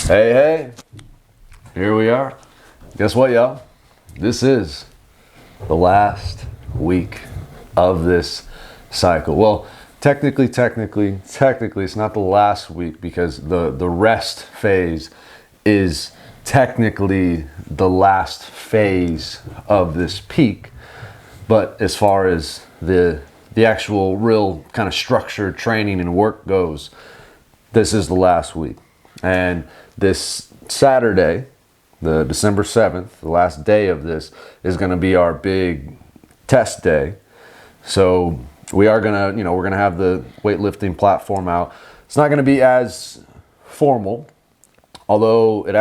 Hey, hey, here we are. Guess what, y'all? This is the last week of this cycle. Well, technically, it's not the last week because the rest phase is technically the last phase of this peak. But as far as the actual real kind of structured training and work goes, this is the last week. And this Saturday, the December 7th, the last day of this, is going to be our big test day. So we are going to, we're going to have the weightlifting platform out. It's not going to be as formal, although it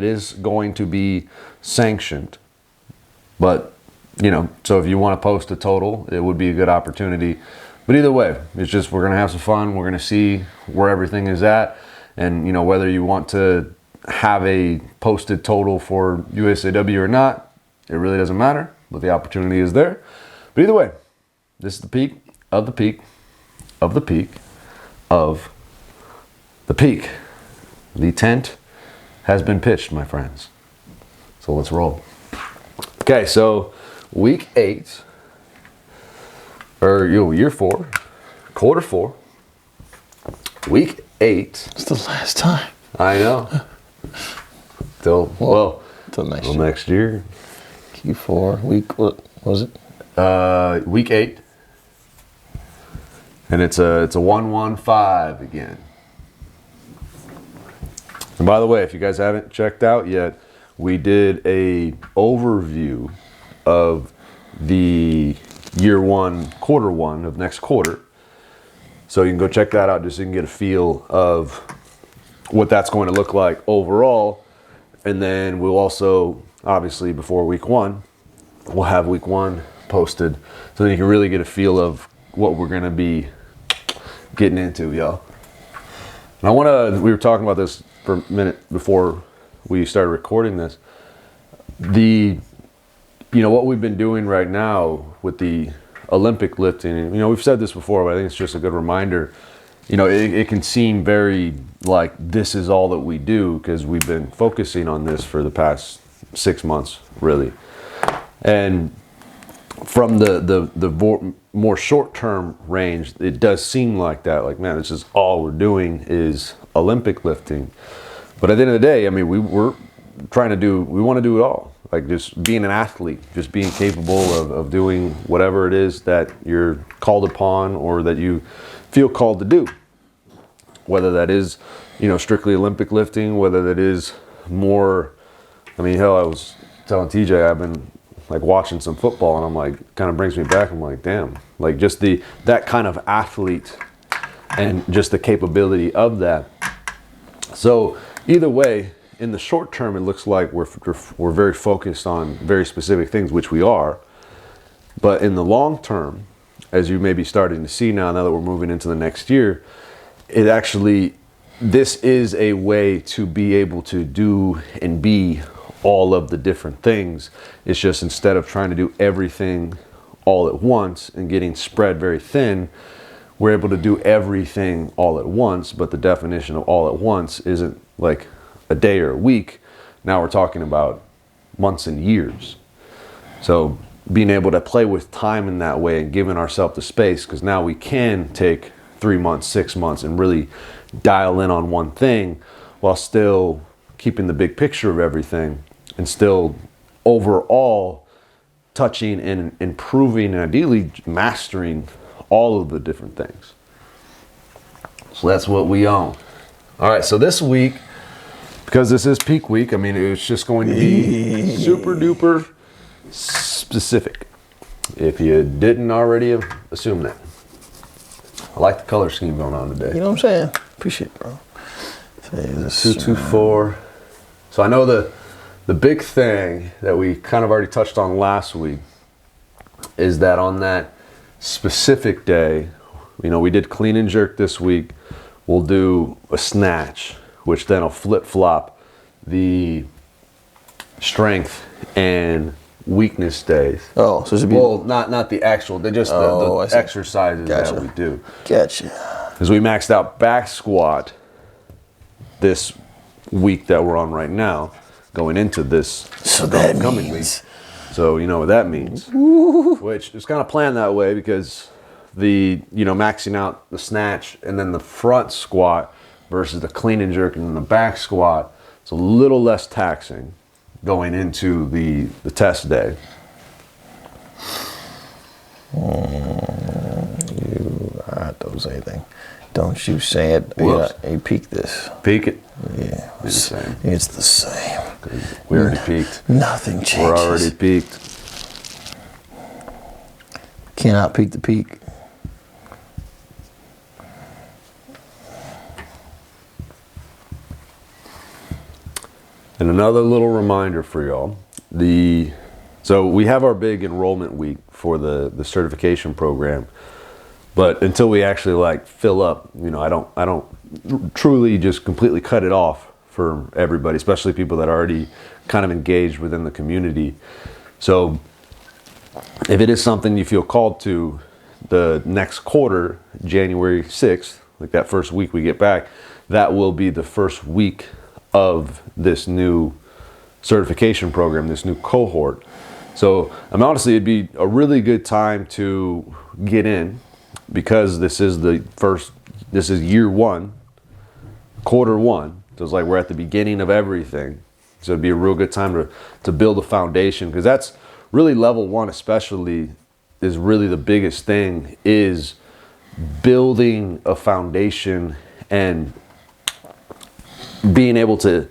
is going to be sanctioned. But, so if you want to post a total, it would be a good opportunity. But either way, it's just, we're going to have some fun. We're going to see where everything is at. And, whether you want to have a posted total for USAW or not, it really doesn't matter, but the opportunity is there. But either way, this is the peak of the peak of the peak of the peak. The tent has been pitched, my friends. So let's roll. Okay, so week 8, or year 4, quarter 4, week 8. It's the last time. I know. Till next year. Q4 week. What was it? Week 8. And it's a 115 again. And by the way, if you guys haven't checked out yet, we did a overview of the year 1, quarter 1 of next quarter. So you can go check that out just so you can get a feel of what that's going to look like overall. And then we'll also, obviously before week 1, we'll have week 1 posted so that you can really get a feel of what we're going to be getting into, y'all. And we were talking about this for a minute before we started recording this. What we've been doing right now with the Olympic lifting, we've said this before, but I think it's just a good reminder. It can seem very like this is all that we do because we've been focusing on this for the past 6 months, really. And from the more short-term range, it does seem like that. Like, man, this is all we're doing is Olympic lifting. But at the end of the day, we want to do it all. Like just being an athlete, just being capable of doing whatever it is that you're called upon or that you feel called to do. Whether that is, strictly Olympic lifting, whether that is more, hell, I was telling TJ, I've been like watching some football and I'm like, kind of brings me back. I'm like, damn, like just that kind of athlete and just the capability of that. So either way, in the short term, it looks like we're very focused on very specific things, which we are. But in the long term, as you may be starting to see now that we're moving into the next year, this is a way to be able to do and be all of the different things. It's just instead of trying to do everything all at once and getting spread very thin, we're able to do everything all at once. But the definition of all at once isn't like a day or a week. Now we're talking about months and years. So being able to play with time in that way and giving ourselves the space, because now we can take 3 months, 6 months and really dial in on one thing while still keeping the big picture of everything and still overall touching and improving and ideally mastering all of the different things. So that's what we own. All right, so this week, because this is peak week, it's just going to be super duper specific. If you didn't already assume that. I like the color scheme going on today. You know what I'm saying? Appreciate it, bro. 224. So I know the big thing that we kind of already touched on last week is that on that specific day, we did clean and jerk this week. We'll do a snatch, which then will flip-flop the strength and weakness days. Oh, so it should be... Well, not the actual, they're just the exercises that we do. Gotcha. Because we maxed out back squat this week that we're on right now, going into this So that upcoming means week. So you know what that means. Which is kind of planned that way because the, maxing out the snatch and then the front squat versus the clean and jerk and then the back squat, it's a little less taxing going into the test day. Don't say anything. Don't you say it. You peek this. Peak it. Yeah. It's the same. It's the same. We already peaked. Nothing changes. We're already peaked. Cannot peek the peak. And another little reminder for y'all. So we have our big enrollment week for the certification program. But until we actually fill up, I don't truly just completely cut it off for everybody, especially people that are already kind of engaged within the community. So if it is something you feel called to, the next quarter, January 6th, like that first week we get back, that will be the first week of this new certification program, this new cohort. So honestly, it'd be a really good time to get in, because this is year one, quarter one. So it's like we're at the beginning of everything. So it'd be a real good time to build a foundation, because that's really level one, especially, is really the biggest thing, is building a foundation and being able to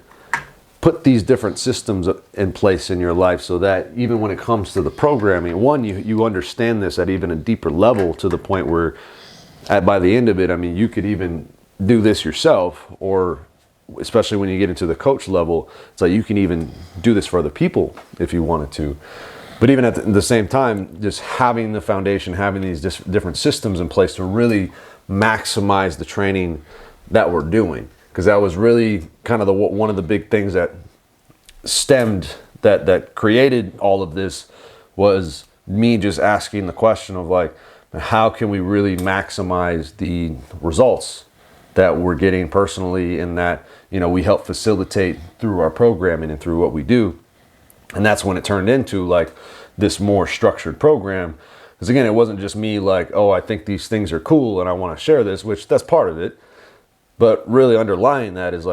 put these different systems in place in your life, so that even when it comes to the programming, one, you understand this at even a deeper level, to the point where by the end of it, you could even do this yourself, or especially when you get into the coach level, it's like you can even do this for other people if you wanted to. But even at the same time, just having the foundation, having these different systems in place to really maximize the training that we're doing. Because that was really kind of one of the big things that stemmed, that created all of this, was me just asking the question of how can we really maximize the results that we're getting personally, and that, we help facilitate through our programming and through what we do. And that's when it turned into this more structured program. Because again, it wasn't just me I think these things are cool and I want to share this, which that's part of it. But really underlying that is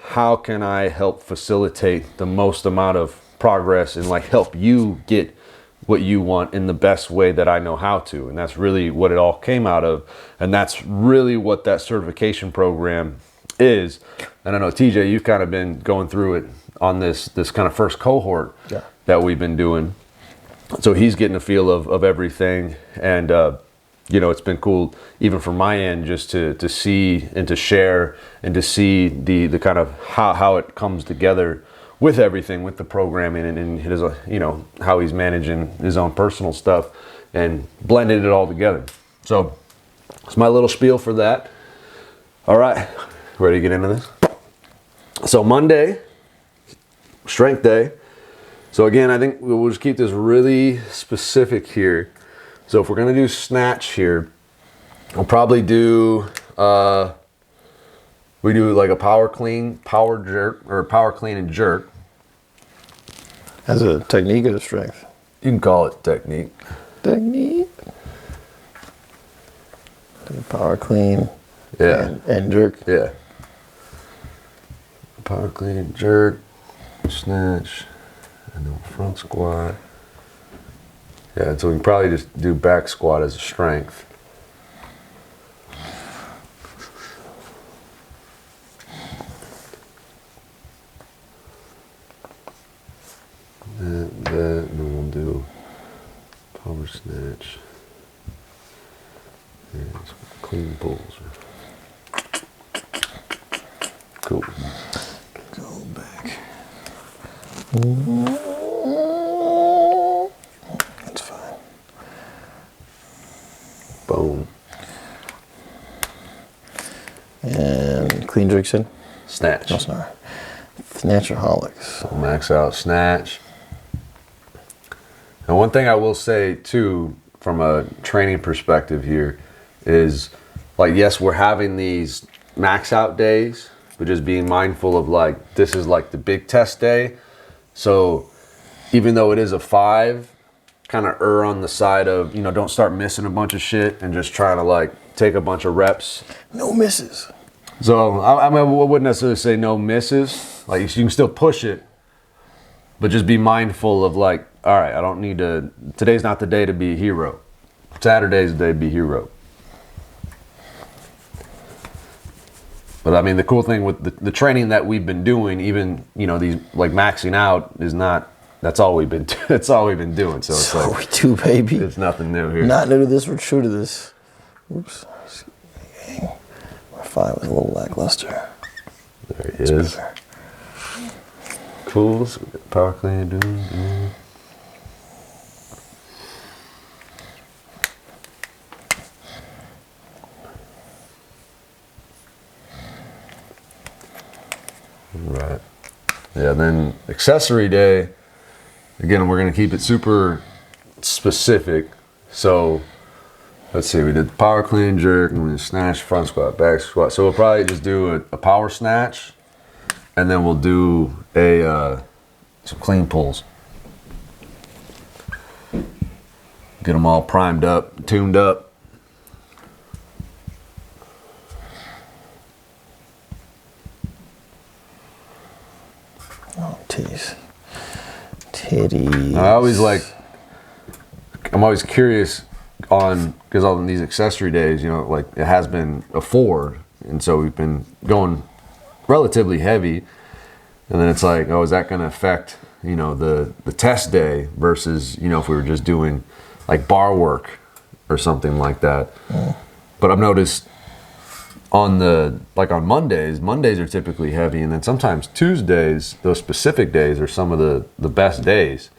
how can I help facilitate the most amount of progress and help you get what you want in the best way that I know how to. And that's really what it all came out of. And that's really what that certification program is. And I know, TJ, you've kind of been going through it on this kind of first cohort that we've been doing. So he's getting a feel of everything. And, it's been cool, even from my end, just to see and to share and to see the kind of how it comes together with everything, with the programming and his, how he's managing his own personal stuff and blended it all together. So it's my little spiel for that. All right, ready to get into this? So Monday, strength day. So again, I think we'll just keep this really specific here. So if we're gonna do snatch here, we'll probably do we do a power clean, power jerk, or power clean and jerk. As a technique or a strength? You can call it technique. Technique. Power clean. Yeah. And jerk. Yeah. Power clean and jerk, snatch, and then front squat. Yeah, so we can probably just do back squat as a strength. And then we'll do power snatch. And clean pulls. Cool. Go back. That's fine. Boom. And clean jerks in? Snatch. No, sorry. Snatchaholics. So max out snatch. And one thing I will say too, from a training perspective here, is yes, we're having these max out days, but just being mindful of like, this is like the big test day. So even though it is a 5, kind of err on the side of, you know, don't start missing a bunch of shit and just trying to like take a bunch of reps. No misses. So I mean, I wouldn't necessarily say no misses. Like you can still push it, but just be mindful of like, all right, I don't need to, today's not the day to be a hero. Saturday's the day to be a hero. But I mean, the cool thing with the training that we've been doing, even, you know, these like maxing out is not, that's all we've been that's all we've been doing. So it's So like, we do, baby. it's nothing new here. Not new to this, we're true to this. Oops. Our 5 was a little lackluster. There he is. Cool. So we got power clean doing. Right. Yeah, then accessory day, again, we're going to keep it super specific. So, let's see, we did power clean jerk, and we snatch, front squat, back squat. So we'll probably just do a power snatch, and then we'll do some clean pulls. Get them all primed up, tuned up. Oh, titties. Titties. I'm always curious on, because on these accessory days, you know, like it has been a 4, and so we've been going relatively heavy, and then it's like, oh, is that going to affect, you know, the test day versus, you know, if we were just doing like bar work or something like that. But I've noticed on Mondays are typically heavy, and then sometimes Tuesdays, those specific days, are some of the best days.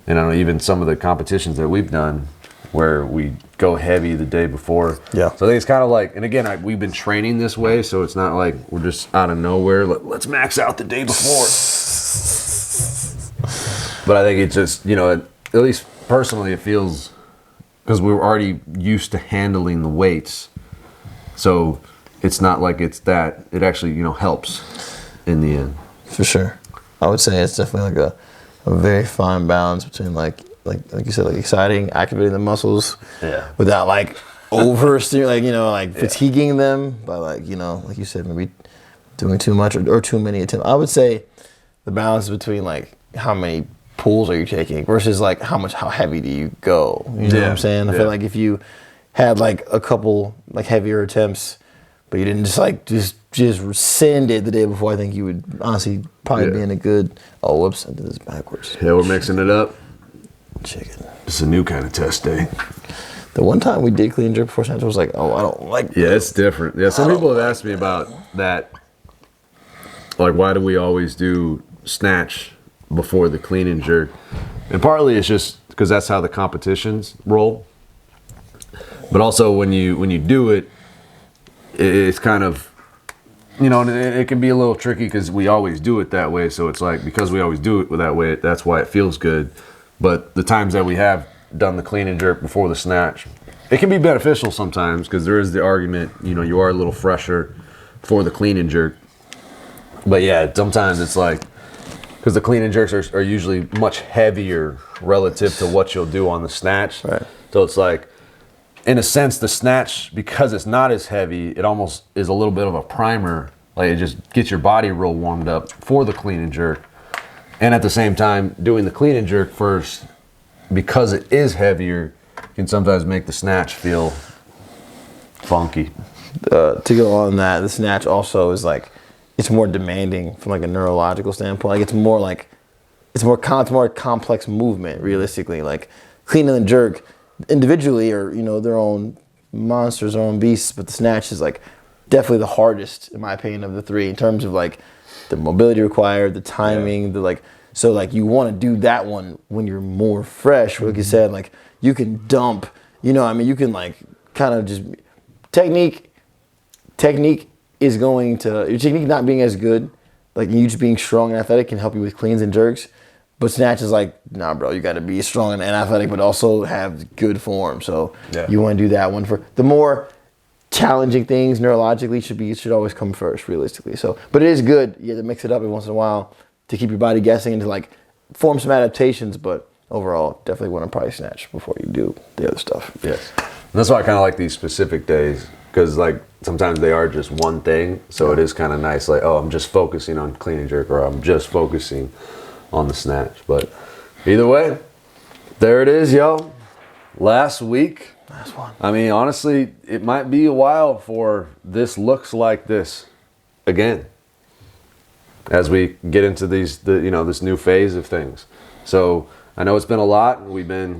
And I know even some of the competitions that we've done where we go heavy the day before. Yeah. So I think it's kind of like, and again, we've been training this way, so it's not like we're just out of nowhere. Let's max out the day before. But I think it's just, you know, at least personally, it feels, because we were already used to handling the weights. So it's not like it's that, it actually, you know, helps in the end. For sure. I would say it's definitely like a very fine balance between like you said, like exciting, activating the muscles, without like like, you know, like fatiguing them by, like, you know, like you said, maybe doing too much or too many attempts. I would say the balance between like how many pulls are you taking versus like how heavy do you go? You know what I'm saying? I feel like if you had like a couple like heavier attempts, but you didn't just send it the day before, I think you would honestly probably be in a good. Oh, whoops! I did this backwards. Yeah, we're mixing it up. Chicken. It's a new kind of test day. The one time we did clean jerk before snatch, I was like, oh, I don't like. Yeah, it's different. Yeah, some people have asked me about that. Like, why do we always do snatch before the clean and jerk? And partly it's just because that's how the competitions roll. But also when you do it, it's kind of, you know, it can be a little tricky because we always do it that way. So it's like, because we always do it that way, that's why it feels good. But the times that we have done the clean and jerk before the snatch, it can be beneficial sometimes because there is the argument, you know, you are a little fresher for the clean and jerk. But yeah, sometimes it's like, because the clean and jerks are usually much heavier relative to what you'll do on the snatch. Right. So it's like, in a sense, the snatch, because it's not as heavy, it almost is a little bit of a primer. Like, it just gets your body real warmed up for the clean and jerk. And at the same time, doing the clean and jerk first, because it is heavier, can sometimes make the snatch feel funky. To go on that, the snatch also is like, it's more demanding from like a neurological standpoint. Like, it's more complex movement, realistically. Like, clean and jerk individually are, you know, their own monsters, their own beasts, but the snatch is like definitely the hardest, in my opinion, of the three in terms of like the mobility required, the timing, the like. So like you want to do that one when you're more fresh. Like you said, like you can dump. You know, I mean, you can like kind of just technique is going to, your technique not being as good, like you just being strong and athletic can help you with cleans and jerks. But snatch is like, nah, bro, you got to be strong and athletic, but also have good form. So you want to do that one for the more challenging things neurologically should always come first, realistically. So, but it is good. You have to mix it up every once in a while to keep your body guessing and to like form some adaptations. But overall, definitely want to probably snatch before you do the other stuff. Yes. And that's why I kind of like these specific days, because like sometimes they are just one thing. So it is kind of nice. Like, oh, I'm just focusing on clean and jerk, or I'm just focusing on the snatch. But either way, there it is, yo. Last week. Last one. I mean, honestly, it might be a while before this looks like this again, as we get into this new phase of things. So I know it's been a lot, and we've been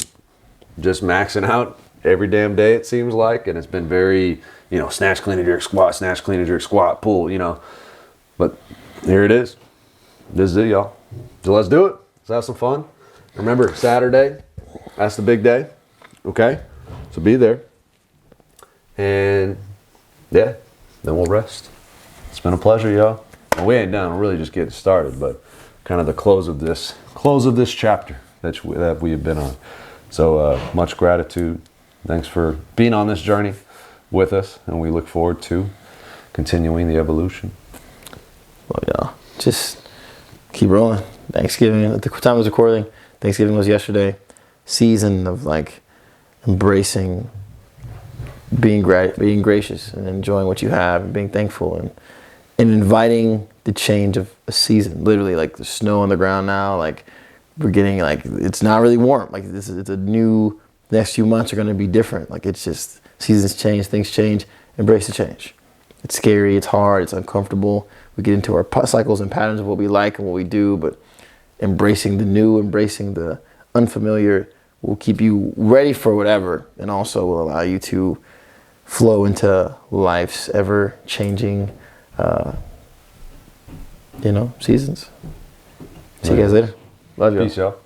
just maxing out every damn day, it seems like, and it's been very, snatch, clean and jerk, squat, snatch, clean and jerk, squat, pull, But here it is. This is it, y'all. So let's do it. Let's have some fun. Remember, Saturday, that's the big day. Okay? So be there. And yeah, then we'll rest. It's been a pleasure, y'all. Well, we ain't done. We're really just getting started, but kind of the close of this chapter that we have been on. So much gratitude. Thanks for being on this journey with us, and we look forward to continuing the evolution. Well, y'all, just keep rolling. Thanksgiving, at the time I was recording, Thanksgiving was yesterday. Season of like embracing being gracious and enjoying what you have and being thankful and inviting the change of a season. Literally, like the snow on the ground now, like we're getting like it's not really warm. Like it's a new next few months are going to be different. Like it's just seasons change, things change. Embrace the change. It's scary, it's hard, it's uncomfortable. We get into our cycles and patterns of what we like and what we do, but embracing the new, embracing the unfamiliar will keep you ready for whatever, and also will allow you to flow into life's ever-changing, seasons. See you guys later. Love you. Peace, y'all.